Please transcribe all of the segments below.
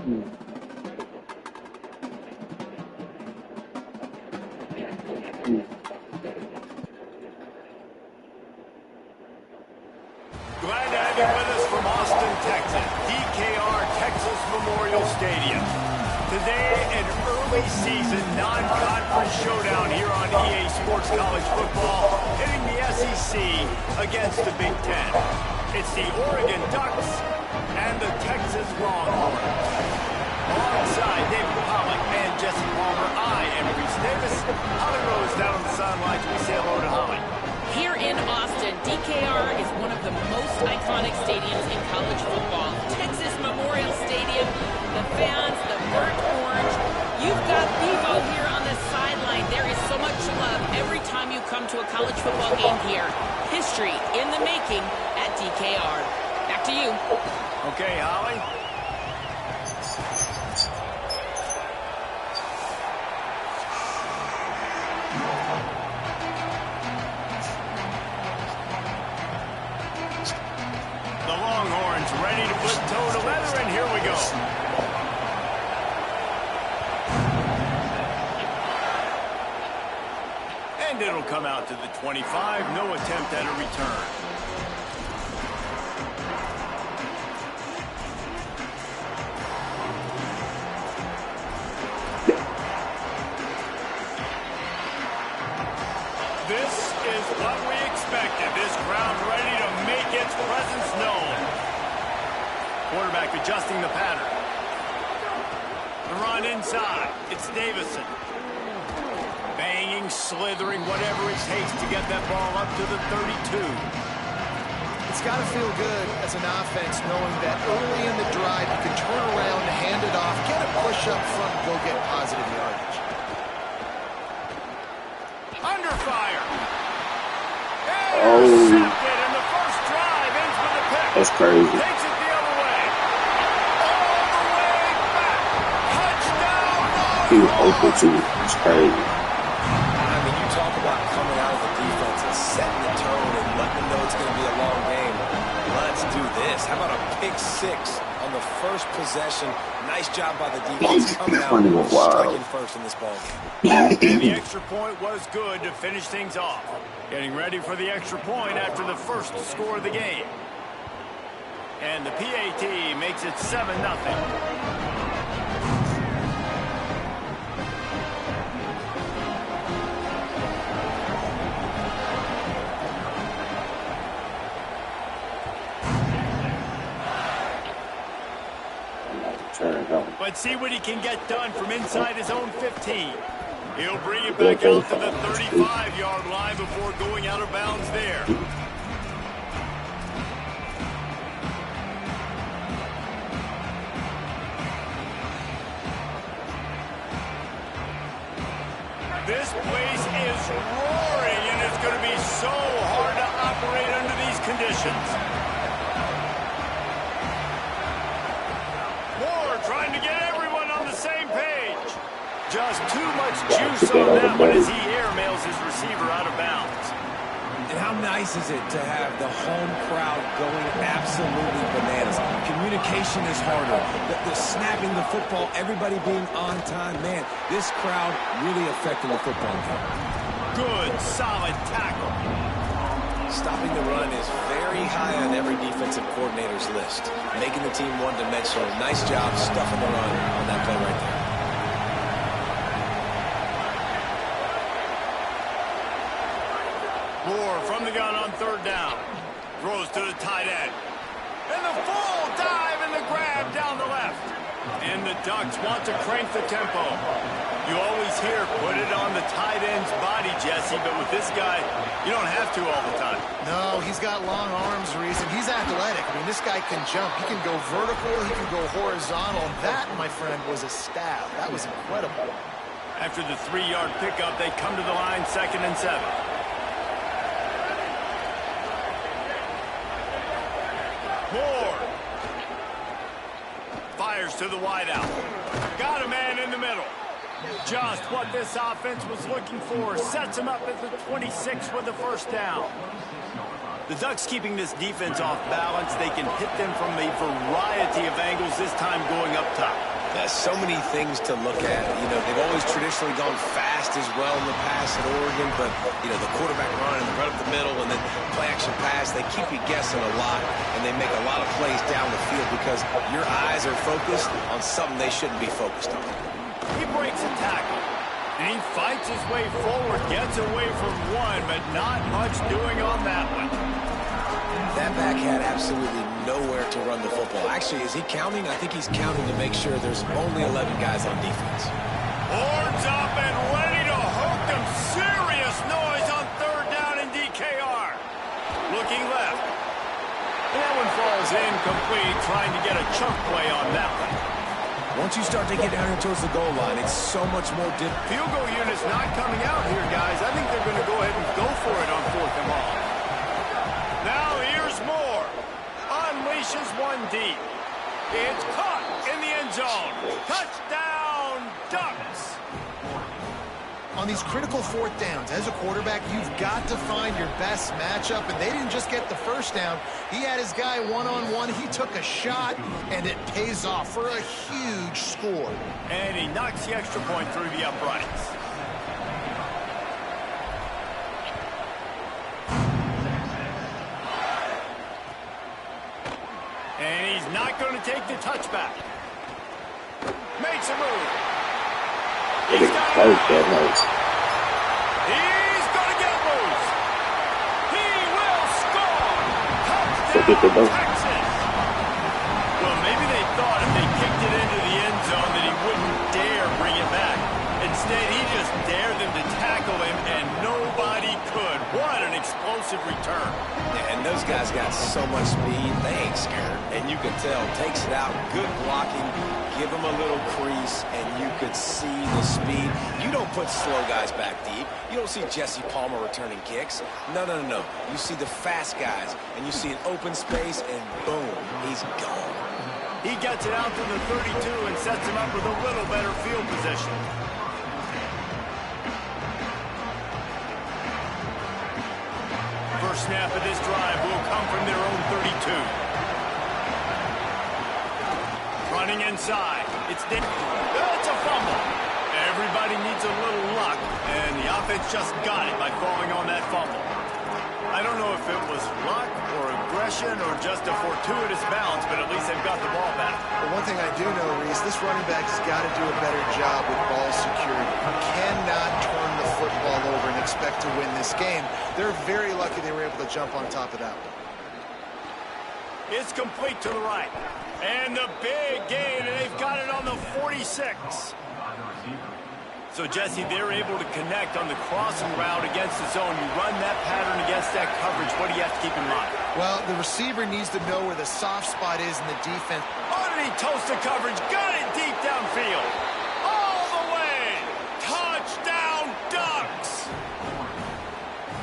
Glad to have you with us from Austin, Texas, DKR Texas Memorial Stadium. Today, an early season non-conference showdown here on EA Sports College Football, hitting the SEC against the Big Ten. It's the Oregon Ducks and the Texas Longhorns. Alongside David Pollack and Jesse Palmer, I am Reese Davis. Holly Rose down on the sidelines. We say hello to Holly. Here in Austin, DKR is one of the most iconic stadiums in college football. Texas Memorial Stadium, the fans, the burnt orange. You've got Bevo here on the sideline. There is so much love every time you come to a college football game here. History in the making at DKR. Back to you. Okay, Holly. Ready to put toe to leather, and here we go. And it'll come out to the 25. No attempt at a return. This is what we expected. This crowd ready to make its presence known. Quarterback adjusting the pattern. The run inside. It's Davison. Banging, slithering, whatever it takes to get that ball up to the 32. It's got to feel good as an offense knowing that early in the drive you can turn around, hand it off, get a push up front, and go get positive yardage. Under fire. Intercepted, and the first drive ends with a pick. That's crazy. Takes it the other way. All the way back. Touchdown. He was open to it. It's crazy. I mean, you talk about coming out of the defense and setting the tone and letting them know it's going to be a long game. Let's do this. How about a pick six on the first possession? Nice job by the defense coming out and striking first in this ball game. And the extra point was good to finish things off. Getting ready for the extra point after the first score of the game. And the PAT makes it 7-0. But see what he can get done from inside his own 15. He'll bring it back out to the 35-yard line before going out of bounds there. This place is roaring, and it's going to be so hard to operate under these conditions. Trying to get everyone on the same page. Just too much juice on that one as he airmails his receiver out of bounds. And how nice is it to have the home crowd going absolutely bananas? Communication is harder. The snapping the football, everybody being on time. Man, this crowd really affecting the football game. Good, solid tackle. Stopping the run is very high on every defensive coordinator's list. Making the team one-dimensional. Nice job stuffing the run on that play right there. Moore from the gun on third down. Throws to the tight end. And the full dive and the grab down the left. And the Ducks want to crank the tempo. You always hear, put it on the tight end's body, Jesse, but with this guy, you don't have to all the time. No, he's got long arms, Reese, and he's athletic. I mean, this guy can jump. He can go vertical. He can go horizontal. That, my friend, was a stab. That was incredible. After the 3-yard pickup, they come to the line, 2nd and 7. Moore. Fires to the wideout. Got a man in the middle. Just what this offense was looking for. Sets him up at the 26 with the first down. The Ducks keeping this defense off balance. They can hit them from a variety of angles, this time going up top. There's so many things to look at. You know, they've always traditionally gone fast as well in the past at Oregon, but, you know, the quarterback run and the run up the middle and then play-action pass, they keep you guessing a lot, and they make a lot of plays down the field because your eyes are focused on something they shouldn't be focused on. He breaks a tackle, and he fights his way forward, gets away from one, but not much doing on that one. That back had absolutely nowhere to run the football. Actually, is he counting? I think he's counting to make sure there's only 11 guys on defense. Horns up and ready to hook them. Serious noise on third down in DKR. Looking left. And that one falls incomplete, trying to get a chunk play on that one. Once you start to get down here towards the goal line, it's so much more difficult. Field goal unit's not coming out here, guys. I think they're going to go ahead and go for it on 4th and long. Now here's more. Unleashes one deep. It's caught in the end zone. Touchdown, Ducks. On these critical 4th downs, as a quarterback, you've got to find your best matchup, and they didn't just get the first down. He had his guy one-on-one. He took a shot, and it pays off for a huge score. And he knocks the extra point through the uprights. And he's not going to take the touchback. Makes a move. He's got it. He's going to get loose. He will score. Touchdown, Texas. Well, maybe they thought if they kicked it into the end zone that he wouldn't dare bring it back. Instead, he just dared them to tackle him, and nobody could. What an explosive return. Yeah, and those guys got so much speed, they ain't scared. And you can tell, takes it out, good blocking, give him a little crease, and you could see the speed. You don't put slow guys back deep. You don't see Jesse Palmer returning kicks. No, no, no, no. You see the fast guys, and you see an open space, and boom, he's gone. He gets it out to the 32 and sets him up with a little better field position. First snap of this drive will come from their own 32. Running inside. It's a fumble. Everybody needs a little luck, and the offense just got it by falling on that fumble. I don't know if it was luck or aggression or just a fortuitous bounce, but at least they've got the ball back. But one thing I do know, Reese, this running back has got to do a better job with ball security. You cannot turn the football over and expect to win this game. They're very lucky they were able to jump on top of that one. It's complete to the right. And the big gain, and they've got it on the 46. So, Jesse, they're able to connect on the crossing route against the zone. You run that pattern against that coverage. What do you have to keep in mind? Well, the receiver needs to know where the soft spot is in the defense. Underneath toasted coverage. Got it deep downfield. All the way. Touchdown, Ducks.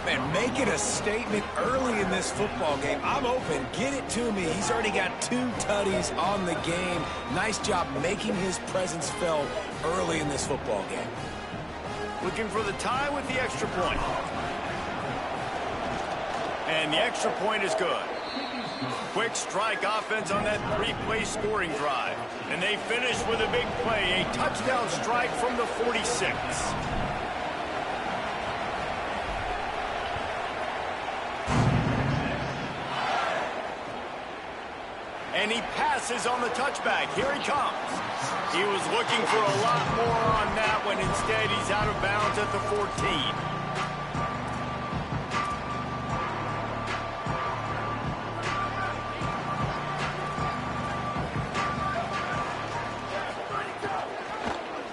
Man, making a statement early in this football game. I'm open. Get it to me. He's already got 2 tutties on the game. Nice job making his presence felt early in this football game. Looking for the tie with the extra point. And the extra point is good. Quick strike offense on that 3-play scoring drive. And they finish with a big play, a touchdown strike from the 46. And he passes on the touchback. Here he comes. He was looking for a lot more on that one. Instead, he's out of bounds at the 14.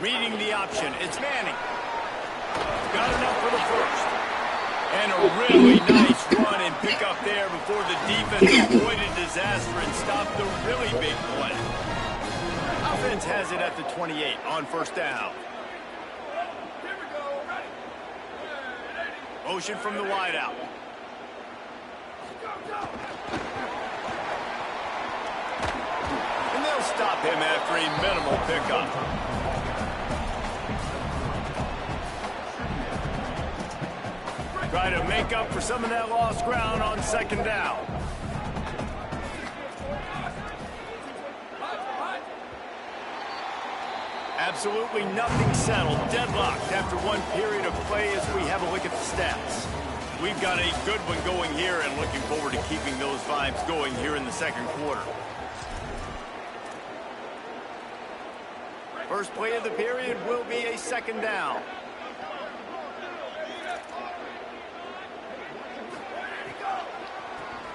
Reading the option. It's Manning. Got enough for the first. And a really nice run and pick up there before the defense avoided disaster and stopped the really big play. Offense has it at the 28 on first down. Motion from the wideout. And they'll stop him after a minimal pickup. try to make up for some of that lost ground on second down. Absolutely nothing settled. Deadlocked after one period of play as we have a look at the stats. We've got a good one going here and looking forward to keeping those vibes going here in the second quarter. First play of the period will be a second down.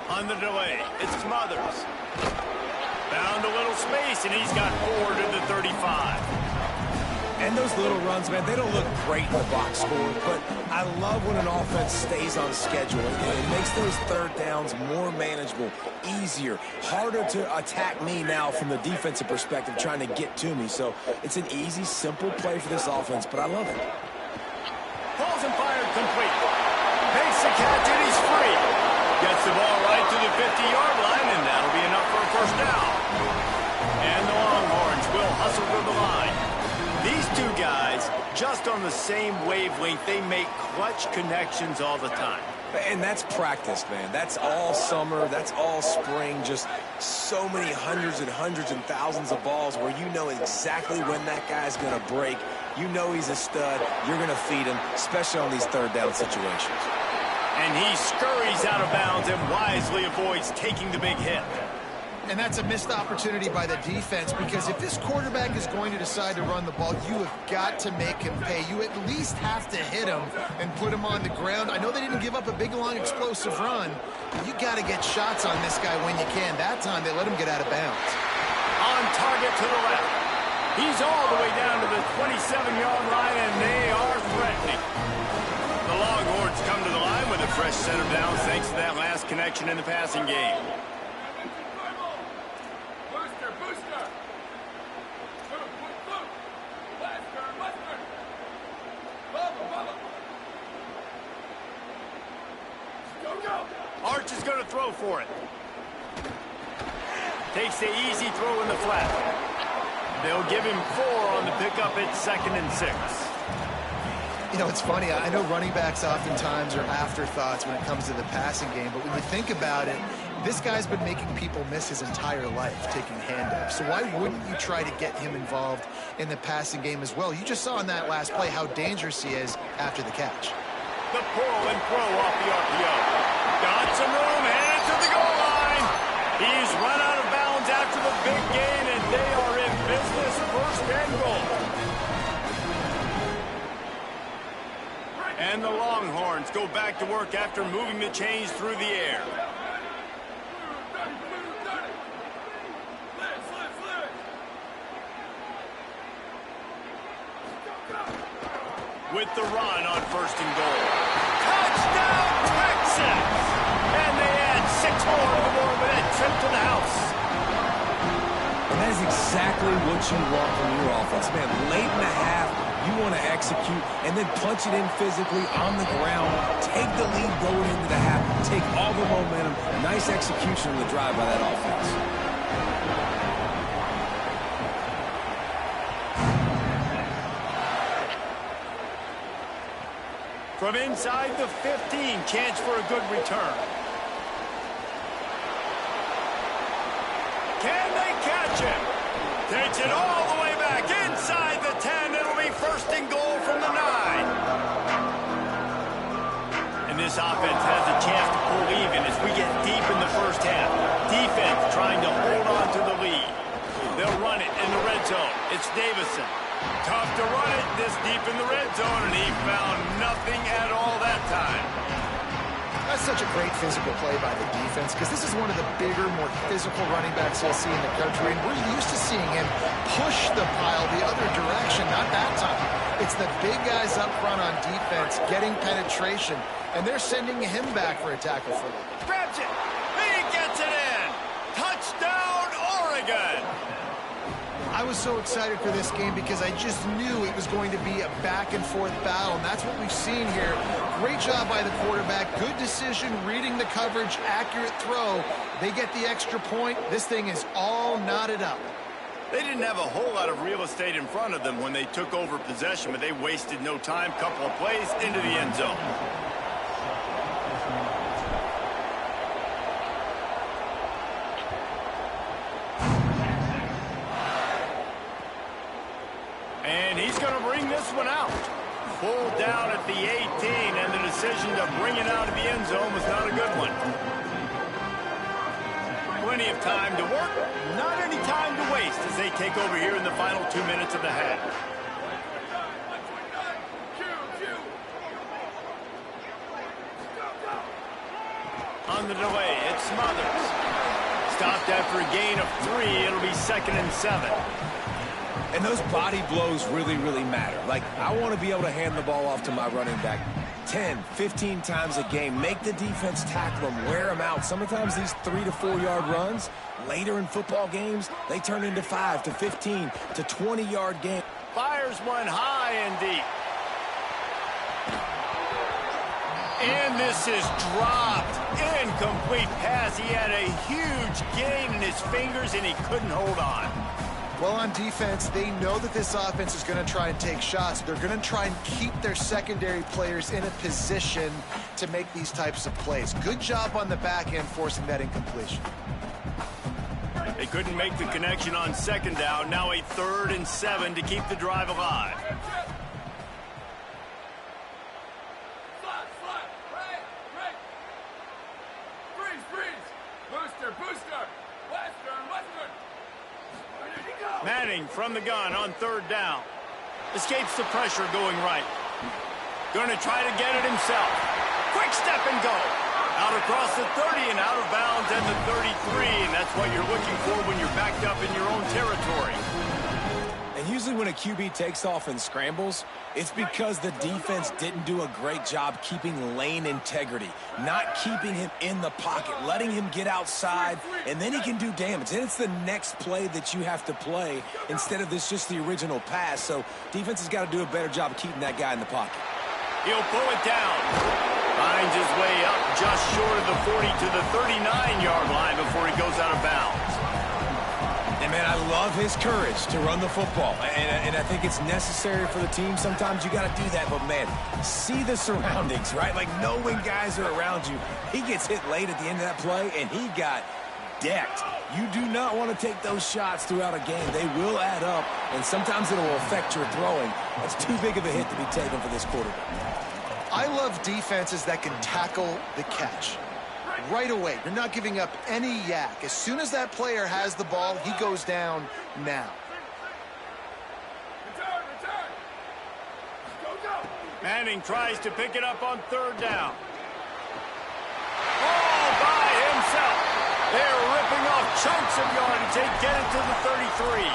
On the delay, it's Smothers. Found a little space, and he's got 4 to the 35. And those little runs, man, they don't look great in the box score, but I love when an offense stays on schedule. It makes those third downs more manageable, easier, harder to attack me now from the defensive perspective trying to get to me. So it's an easy, simple play for this offense, but I love it. Balls and fired complete. Makes the catch, and he's free. Gets the ball right to the 50-yard line, and that'll be enough for a first down. And the Longhorns will hustle to the line. These two guys, just on the same wavelength, they make clutch connections all the time. And that's practice, man. That's all summer. That's all spring. Just so many hundreds and thousands of balls where you know exactly when that guy's going to break. You know he's a stud. You're going to feed him, especially on these third down situations. And he scurries out of bounds and wisely avoids taking the big hit. And that's a missed opportunity by the defense, because if this quarterback is going to decide to run the ball, you have got to make him pay. You at least have to hit him and put him on the ground. I know they didn't give up a big, long, explosive run, but you got to get shots on this guy when you can. That time, they let him get out of bounds. On target to the left. He's all the way down to the 27-yard line, and they are threatening. The Longhorns come to the line with a fresh set of downs thanks to that last connection in the passing game. Arch is going to throw for it. Takes the easy throw in the flat. They'll give him 4 on the pickup at 2nd and 6. You know, it's funny. I know running backs oftentimes are afterthoughts when it comes to the passing game, but when you think about it, this guy's been making people miss his entire life taking handoffs. So why wouldn't you try to get him involved in the passing game as well? You just saw in that last play how dangerous he is after the catch. The pull and throw off the RPO. Got some room, headed to the goal line. He's run out of bounds after the big gain, and they are in business, 1st and goal. And the Longhorns go back to work after moving the chains through the air. With the run on 1st and goal. Touchdown, Texas! And they add 6 more to the board with a trip to the house. And that is exactly what you want from your offense, man. Late in the half, you want to execute and then punch it in physically on the ground. Take the lead going into the half. Take all the momentum. Nice execution on the drive by that offense. From inside the 15, chance for a good return. Can they catch him? Takes it all the way back inside the 10. It'll be 1st and goal from the 9. And this offense has a chance to pull even as we get deep in the first half. Defense trying to hold on to the lead. They'll run it in the red zone. It's Davison. Tough to run it this deep in the red zone, and he found nothing at all that time. That's such a great physical play by the defense, because this is one of the bigger, more physical running backs you'll see in the country, and we're used to seeing him push the pile the other direction. Not that time. It's the big guys up front on defense getting penetration, and they're sending him back for a tackle for them. Grabs it. He gets it in. Touchdown, Oregon. I was so excited for this game because I just knew it was going to be a back-and-forth battle, and that's what we've seen here. Great job by the quarterback. Good decision, reading the coverage, accurate throw. They get the extra point. This thing is all knotted up. They didn't have a whole lot of real estate in front of them when they took over possession, but they wasted no time. Couple of plays into the end zone. And he's going to bring this one out. Pulled down at the 18, and the decision to bring it out of the end zone was not a good one. Plenty of time to work, not any time to waste as they take over here in the final 2 minutes of the half. On the delay, it's Smothers. Stopped after a gain of 3. It'll be 2nd and 7. And those body blows really, really matter. Like, I want to be able to hand the ball off to my running back 10, 15 times a game. Make the defense tackle them, wear them out. Sometimes these 3 to 4 yard runs, later in football games, they turn into 5 to 15 to 20 yard games. Fires one high and deep. And this is dropped. Incomplete pass. He had a huge gain in his fingers, and he couldn't hold on. Well, on defense, they know that this offense is going to try and take shots. They're going to try and keep their secondary players in a position to make these types of plays. Good job on the back end forcing that incompletion. They couldn't make the connection on 2nd down. Now a 3rd and 7 to keep the drive alive. Manning from the gun on 3rd down. Escapes the pressure going right. Going to try to get it himself. Quick step and go. Out across the 30 and out of bounds and the 33. And that's what you're looking for when you're backed up in your own territory. And usually when a QB takes off and scrambles, it's because the defense didn't do a great job keeping lane integrity, not keeping him in the pocket, letting him get outside, and then he can do damage. And it's the next play that you have to play instead of just the original pass. So defense has got to do a better job of keeping that guy in the pocket. He'll pull it down. Finds his way up just short of the 40 to the 39-yard line before he goes out of bounds. And, man, I love his courage to run the football. And I think it's necessary for the team. Sometimes you got to do that. But, man, see the surroundings, right? Like, know when guys are around you. He gets hit late at the end of that play, and he got decked. You do not want to take those shots throughout a game. They will add up, and sometimes it will affect your throwing. That's too big of a hit to be taken for this quarterback. I love defenses that can tackle the catch. Right away, you're not giving up any yak. As soon as that player has the ball, he goes down now. Manning tries to pick it up on 3rd down. All by himself. They're ripping off chunks of yardage. They get it to the 33.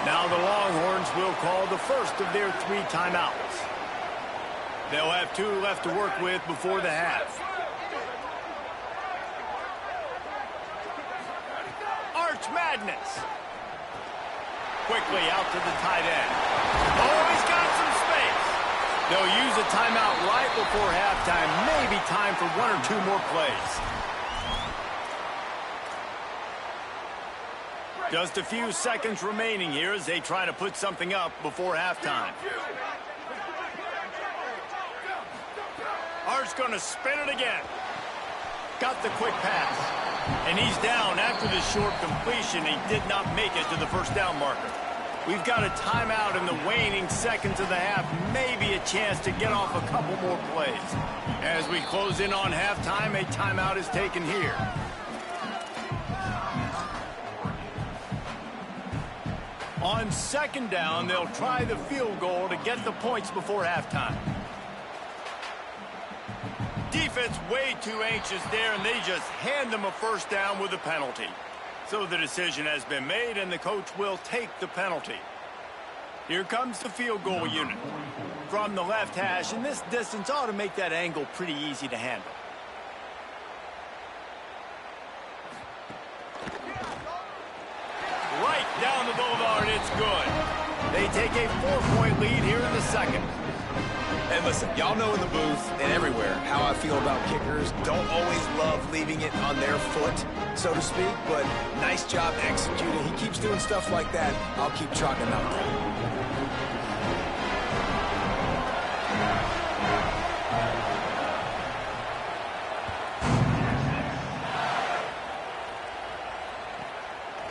Now the Longhorns will call the first of their 3 timeouts. They'll have 2 left to work with before the half. Arch Madness. Quickly out to the tight end. Oh, he's got some space. They'll use a timeout right before halftime. Maybe time for 1 or 2 more plays. Just a few seconds remaining here as they try to put something up before halftime. Art's going to spin it again. Got the quick pass. And he's down after the short completion. He did not make it to the 1st down marker. We've got a timeout in the waning seconds of the half. Maybe a chance to get off a couple more plays. As we close in on halftime, a timeout is taken here. On 2nd down, they'll try the field goal to get the points before halftime. Defense way too anxious there, and they just hand them a 1st down with a penalty. So the decision has been made, and the coach will take the penalty. Here comes the field goal unit. From the left hash, and this distance ought to make that angle pretty easy to handle. Right down the boulevard, it's good. They take a 4-point lead here in the 2nd. And listen, y'all know in the booth and everywhere how I feel about kickers. Don't always love leaving it on their foot, so to speak, but nice job executing. He keeps doing stuff like that. I'll keep chalking him out there.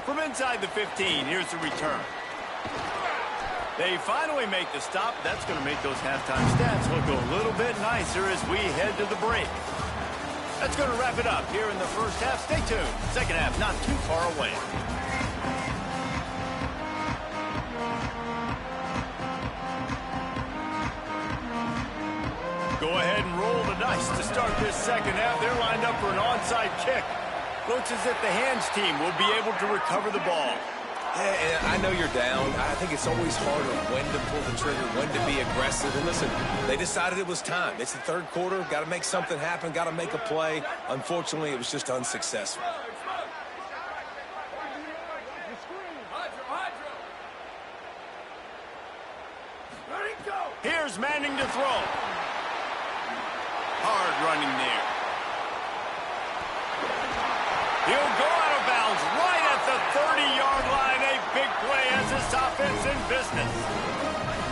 From inside the 15, here's the return. They finally make the stop. That's going to make those halftime stats look a little bit nicer as we head to the break. That's going to wrap it up here in the first half. Stay tuned. Second half not too far away. Go ahead and roll the dice to start this second half. They're lined up for an onside kick. Looks as if the hands team will be able to recover the ball. Yeah, and I know you're down. I think it's always harder when to pull the trigger, when to be aggressive. And listen, they decided it was time. It's the third quarter. Got to make something happen. Got to make a play. Unfortunately, it was just unsuccessful. Here's Manning to throw. Hard running there. He'll go out of bounds right at the 30-yard line. A big play as this offense in business.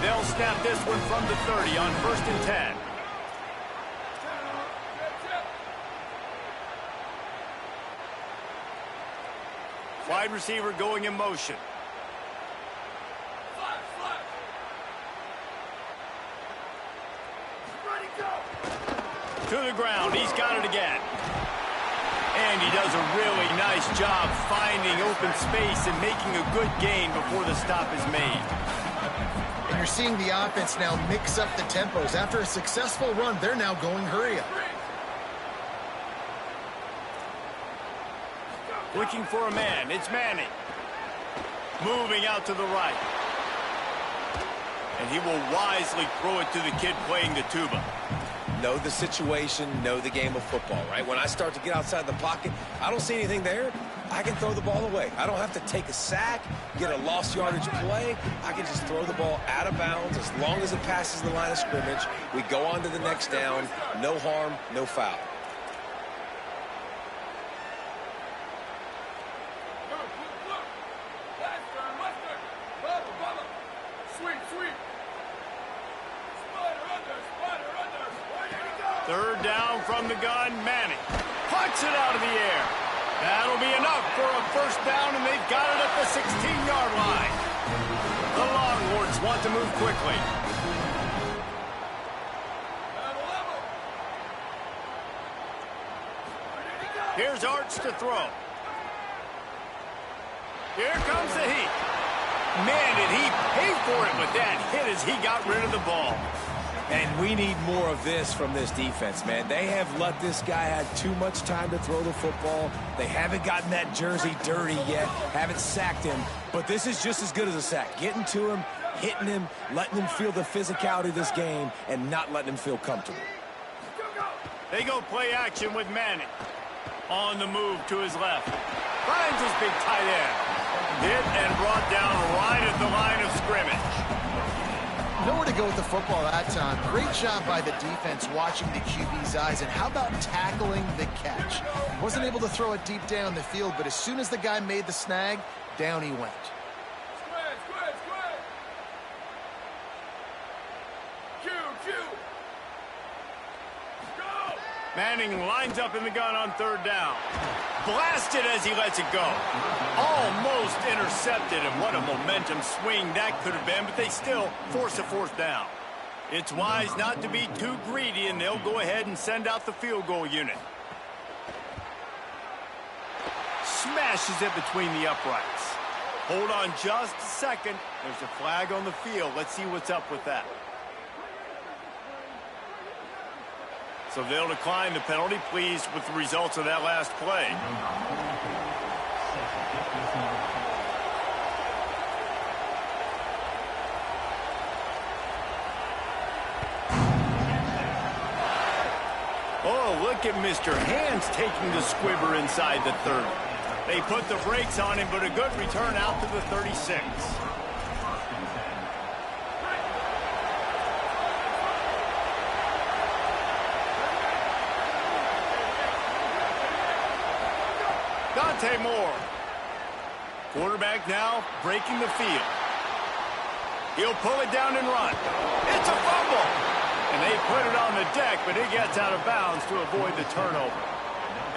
They'll snap this one from the 30 on 1st and 10. Wide receiver going in motion. To the ground. He's got it again. And he does a really nice job finding open space and making a good gain before the stop is made. And you're seeing the offense now mix up the tempos. After a successful run, they're now going hurry up. Looking for a man. It's Manning. Moving out to the right. And he will wisely throw it to the kid playing the tuba. Know the situation, know the game of football, right? When I start to get outside the pocket, I don't see anything there. I can throw the ball away. I don't have to take a sack, get a lost yardage play. I can just throw the ball out of bounds as long as it passes the line of scrimmage. We go on to the next down. No harm, no foul. Third down from the gun, Manning. Punts it out of the air. That'll be enough for a first down, and they've got it at the 16-yard line. The Longhorns want to move quickly. Here's Arch to throw. Here comes the heat. Man, did he pay for it with that hit as he got rid of the ball. And we need more of this from this defense, man. They have let this guy have too much time to throw the football. They haven't gotten that jersey dirty yet, haven't sacked him. But this is just as good as a sack. Getting to him, hitting him, letting him feel the physicality of this game, and not letting him feel comfortable. They go play action with Manning. On the move to his left. Finds his big tight end. Hit and brought down right at the line of scrimmage. Nowhere to go with the football that time. Great job by the defense watching the QB's eyes. And how about tackling the catch? Wasn't able to throw it deep down the field, but as soon as the guy made the snag, down he went. Manning lines up in the gun on third down. Blasted as he lets it go. Almost intercepted, and what a momentum swing that could have been, but they still force a fourth down. It's wise not to be too greedy, and they'll go ahead and send out the field goal unit. Smashes it between the uprights. Hold on just a second. There's a flag on the field. Let's see what's up with that. So they'll decline the penalty. Pleased with the results of that last play. Oh, look at Mr. Hands taking the squibber inside the 30. They put the brakes on him, but a good return out to the 36. Moore. Quarterback now breaking the field. He'll pull it down and run. It's a fumble. And they put it on the deck, but it gets out of bounds to avoid the turnover.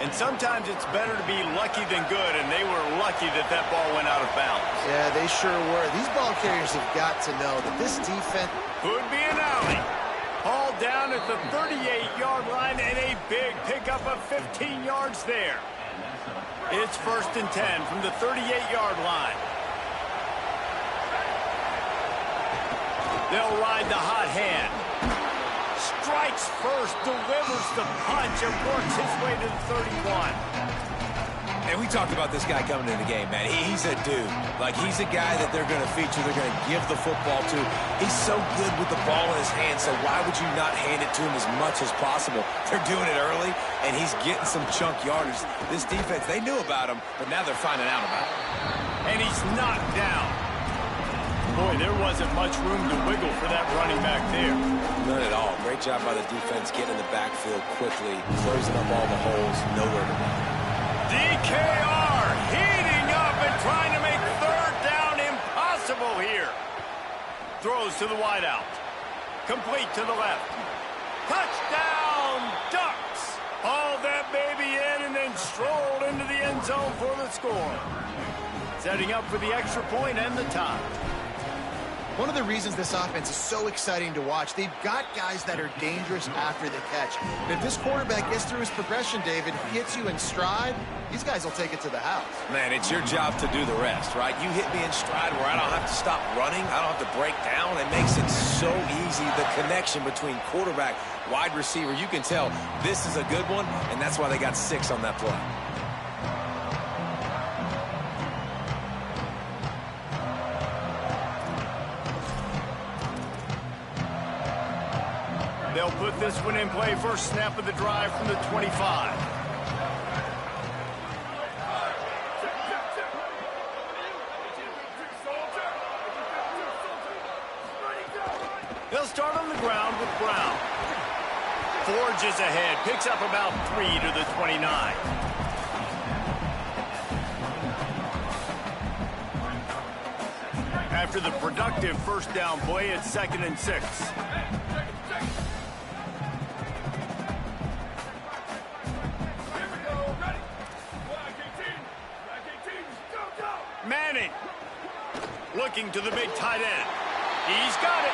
And sometimes it's better to be lucky than good, and they were lucky that that ball went out of bounds. Yeah, they sure were. These ball carriers have got to know that this defense Could be an alley. Hauled down at the 38-yard line, and a big pickup of 15 yards there. It's 1st and 10 from the 38-yard line. They'll ride the hot hand. Strikes first, delivers the punch, and works his way to the 31. And we talked about this guy coming into the game, man. He's a dude. Like, he's a guy that they're going to feature, they're going to give the football to. He's so good with the ball in his hand, so why would you not hand it to him as much as possible? They're doing it early, and he's getting some chunk yardage. This defense, they knew about him, but now they're finding out about him. And he's knocked down. Boy, there wasn't much room to wiggle for that running back there. None at all. Great job by the defense getting in the backfield quickly, closing up all the holes, nowhere to run. DKR heating up and trying to make 3rd down impossible here. Throws to the wideout. Complete to the left. Touchdown, Ducks. Hauled that baby in and then strolled into the end zone for the score. Setting up for the extra point and the tie. One of the reasons this offense is so exciting to watch, they've got guys that are dangerous after the catch. And if this quarterback gets through his progression, David, hits you in stride, these guys will take it to the house. Man, it's your job to do the rest, right? You hit me in stride where I don't have to stop running. I don't have to break down. It makes it so easy, the connection between quarterback, wide receiver. You can tell this is a good one, and that's why they got 6 on that play. They'll put this one in play. First snap of the drive from the 25. They'll start on the ground with Brown. Forges ahead, picks up about 3 to the 29. After the productive first down play, it's 2nd and 6. Manning looking to the big tight end. He's got it.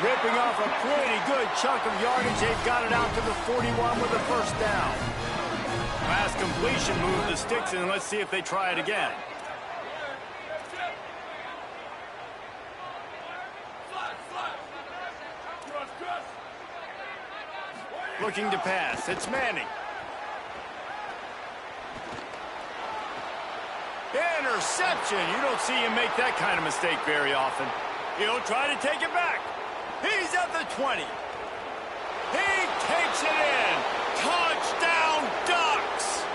Ripping off a pretty good chunk of yardage. They've got it out to the 41 with a first down. Pass completion, move the sticks, and let's see if they try it again. Looking to pass. It's Manning. Interception. You don't see him make that kind of mistake very often. He'll try to take it back. He's at the 20. He takes it in. Touchdown, Ducks.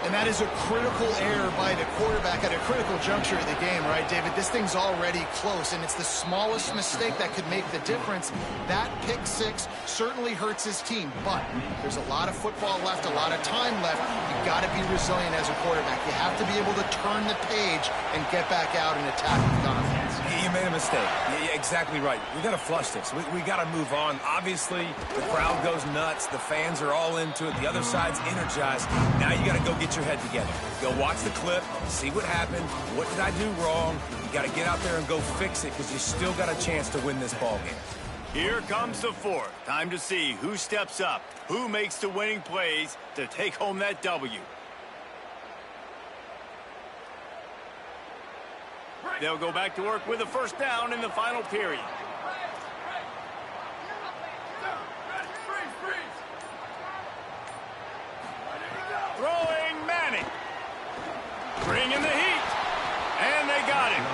And that is a critical error by the quarterback at a critical juncture of the game, right, David? This thing's already close, and it's the smallest mistake that could make the difference. That pick 6 certainly hurts his team, but there's a lot of football left, a lot of time left. You've got to be resilient as a quarterback. You have to be able to turn the page and get back out and attack with confidence. You made a mistake. Yeah, exactly right. We got to flush this. We got to move on. Obviously, the crowd goes nuts. The fans are all into it. The other side's energized. Now you got to go get your head together. Go watch the clip, see what happened. What did I do wrong? You got to get out there and go fix it because you still got a chance to win this ball game. Here comes the 4th. Time to see who steps up, who makes the winning plays to take home that W. They'll go back to work with a first down in the final period. Throwing Manning. Bringing the heat. And they got him.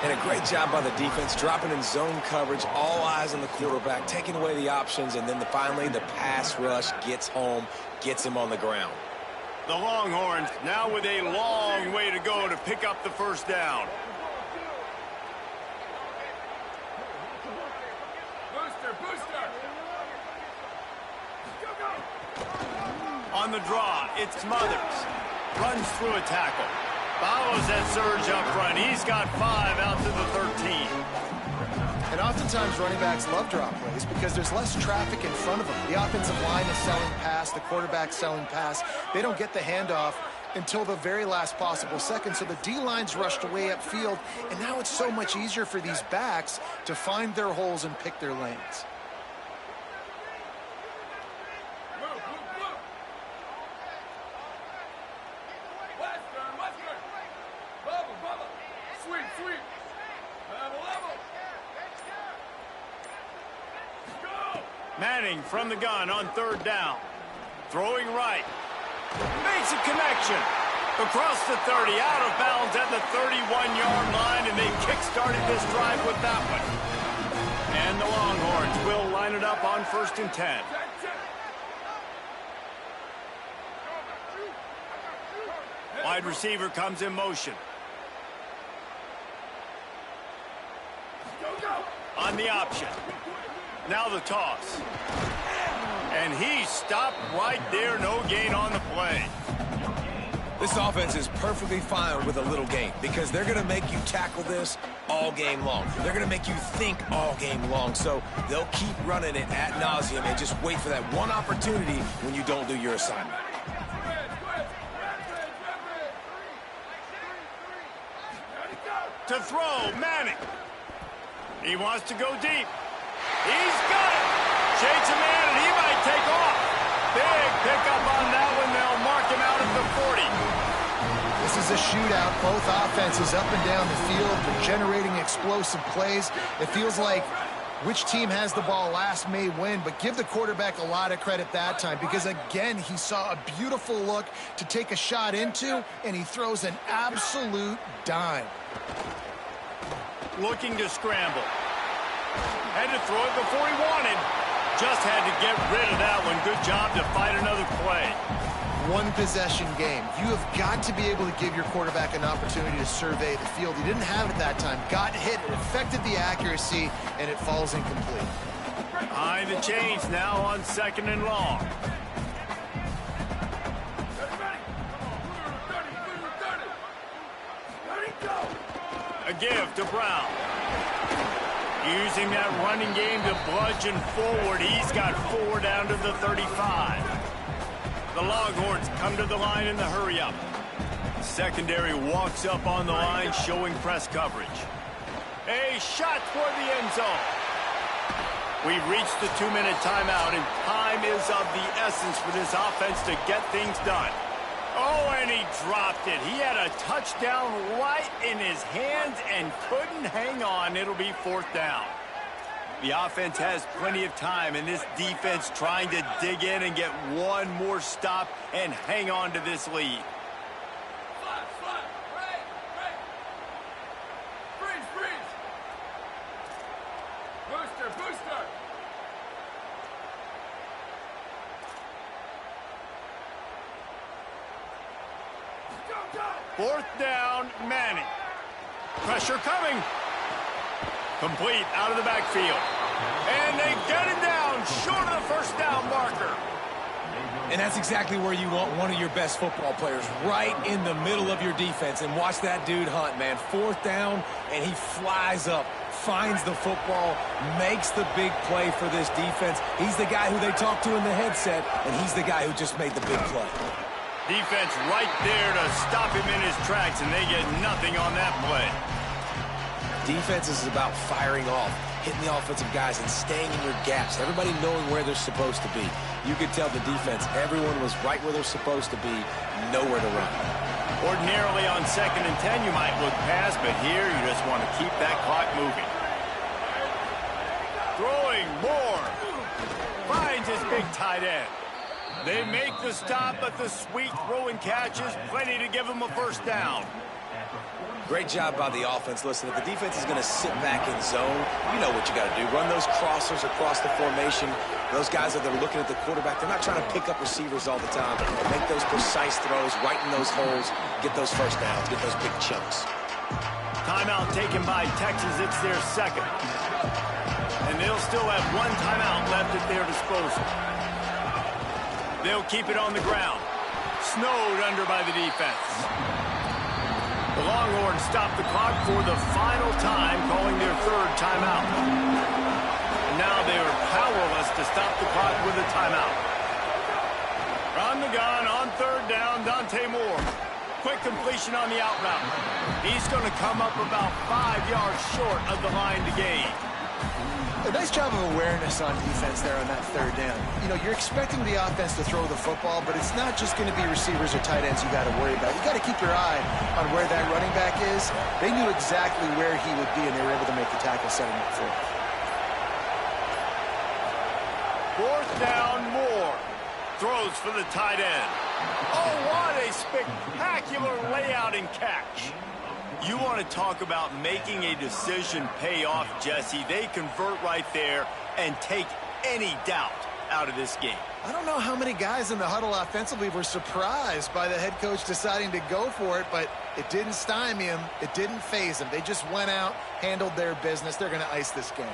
And a great job by the defense, dropping in zone coverage, all eyes on the quarterback, taking away the options, and then finally the pass rush gets home, gets him on the ground. The Longhorns now with a long way to go to pick up the first down. On the draw, it's Smothers. Runs through a tackle. Follows that surge up front. He's got 5 out to the 13. And oftentimes running backs love drop plays because there's less traffic in front of them. The offensive line is selling pass, the quarterback's selling pass. They don't get the handoff until the very last possible second. So the D-line's rushed away upfield, and now it's so much easier for these backs to find their holes and pick their lanes. Manning from the gun on third down. Throwing right. Makes a connection. Across the 30, out of bounds at the 31-yard line, and they kick-started this drive with that one. And the Longhorns will line it up on 1st and 10. Wide receiver comes in motion. On the option. Now the toss. And he stopped right there. No gain on the play. This offense is perfectly fine with a little gain because they're going to make you tackle this all game long. They're going to make you think all game long. So they'll keep running it ad nauseum and just wait for that one opportunity when you don't do your assignment. To throw, Manning. He wants to go deep. He's got it. Shades a man, and he might take off. Big pickup on that one. They'll mark him out at the 40. This is a shootout. Both offenses up and down the field. They're generating explosive plays. It feels like which team has the ball last may win, but give the quarterback a lot of credit that time because, again, he saw a beautiful look to take a shot into, and he throws an absolute dime. Looking to scramble. Had to throw it before he wanted. Just had to get rid of that one. Good job to fight another play. One possession game. You have got to be able to give your quarterback an opportunity to survey the field. He didn't have it that time. Got hit. It affected the accuracy, and it falls incomplete. Behind the chains now on 2nd and long. A give to Brown. Using that running game to bludgeon forward. He's got 4 down to the 35. The Longhorns come to the line in the hurry-up. Secondary walks up on the line, showing press coverage. A shot toward the end zone. We've reached the 2-minute timeout, and time is of the essence for this offense to get things done. Oh, and he dropped it. He had a touchdown right in his hands and couldn't hang on. It'll be 4th down. The offense has plenty of time, and this defense trying to dig in and get one more stop and hang on to this lead. Fourth down, Manning. Pressure coming. Complete out of the backfield. And they get him down short of the first down marker. And that's exactly where you want one of your best football players, right in the middle of your defense. And watch that dude hunt, man. 4th down, and he flies up, finds the football, makes the big play for this defense. He's the guy who they talk to in the headset, and he's the guy who just made the big play. Defense right there to stop him in his tracks, and they get nothing on that play. Defense is about firing off, hitting the offensive guys, and staying in your gaps. Everybody knowing where they're supposed to be. You could tell the defense, everyone was right where they're supposed to be, nowhere to run. Ordinarily on 2nd and 10, you might look past, but here you just want to keep that clock moving. Throwing more. Finds his big tight end. They make the stop, but the sweet throw and catch is plenty to give them a first down. Great job by the offense. Listen, if the defense is going to sit back in zone, you know what you got to do. Run those crossers across the formation. Those guys that are looking at the quarterback, they're not trying to pick up receivers all the time. Make those precise throws, right in those holes, get those first downs, get those big chunks. Timeout taken by Texas. It's their 2nd. And they'll still have 1 timeout left at their disposal. They'll keep it on the ground. Snowed under by the defense. The Longhorns stop the clock for the final time, calling their third timeout. And now they are powerless to stop the clock with a timeout. From the gun on third down, Dante Moore. Quick completion on the out route. He's going to come up about 5 yards short of the line to gain. A nice job of awareness on defense there on that third down. You know, you're expecting the offense to throw the football, but it's not just going to be receivers or tight ends you got to worry about. You got to keep your eye on where that running back is. They knew exactly where he would be, and they were able to make the tackle, setting up for it. Fourth down, Moore. Throws for the tight end. Oh, what a spectacular layout and catch. You want to talk about making a decision pay off, Jesse. They convert right there and take any doubt out of this game. I don't know how many guys in the huddle offensively were surprised by the head coach deciding to go for it, but it didn't stymie him. It didn't faze them. They just went out, handled their business. They're going to ice this game.